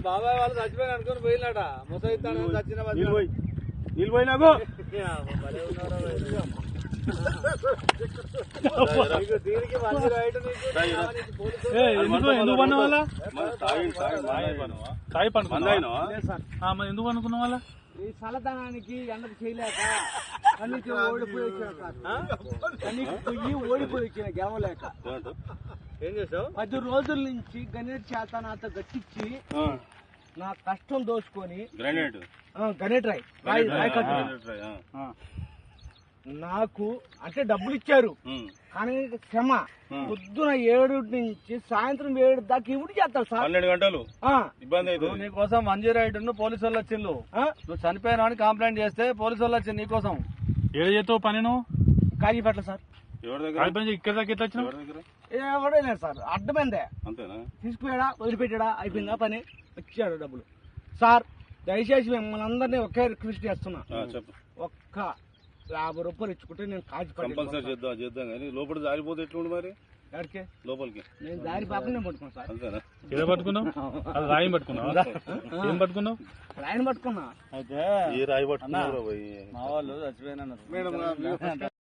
బాబాయ్ వాళ్ళు చచ్చిపోయిన అనుకుని పోయినాట ముసైతాను చచ్చిన నీళ్ళు పోయి నాకు ఎందుకు పన్న వాళ్ళ ఎందుకు అనుకున్న వాళ్ళ ఈ చల్లదనానికి ఎండకు చేయలేక కన్నీకి ఓడిపోయి కన్నీకి పొయ్యి ఓడిపోయి వచ్చిన గెలవలేక ఏం చేసావు 10 రోజుల నుంచి గణేట్ చేత నాతో గట్టించి నా కష్టం దోచుకొని గణేట్ రాయ్ నాకు అంటే డబ్బులు ఇచ్చారు కానీ క్షమ పొద్దున 7 నుంచి సాయంత్రం 7 దాకా ఇవి చేస్తారు సార్ 12 గంటలు ఇబ్బంది అవుతుంది నీకోసం మంజీ రైడ్ పోలీసు వాళ్ళు వచ్చిండు నువ్వు చనిపోయినా అని కంప్లైంట్ చేస్తే పోలీసు వాళ్ళు వచ్చింది నీకోసం ఏడు చేస్తావు పని నువ్వు కాజీపేట సార్ ఇక్కడ దాకా ఎట్లా వచ్చినావు ఎవడలేదు సార్ అడ్డమైందే అంతేనా తీసుకుపోయాడా వదిలిపెట్టాడా అయిపోయిందా పని వచ్చాడు డబ్బులు సార్ దయచేసి మిమ్మల్ని అందరినీ ఒకే రిక్వెస్ట్ చేస్తున్నా ఒక్క 50 రూపాయలు ఇచ్చుకుంటే నేను కంపల్సరీ చేద్దాం కానీ లోపల జారిపోతే ఎట్లుండి మరి ఎక్కడికి లోపలికి నేను జారి పాపని నేను పట్టుకున్నా సార్ అంతేనా ఏదో పట్టుకున్నావు అది రాయి పట్టుకున్నావు ఏం పట్టుకున్నావు రాయిని పట్టుకున్నా అయితే ఏ రాయి పట్టుకున్నా మా వాళ్ళు చచ్చిపోయినా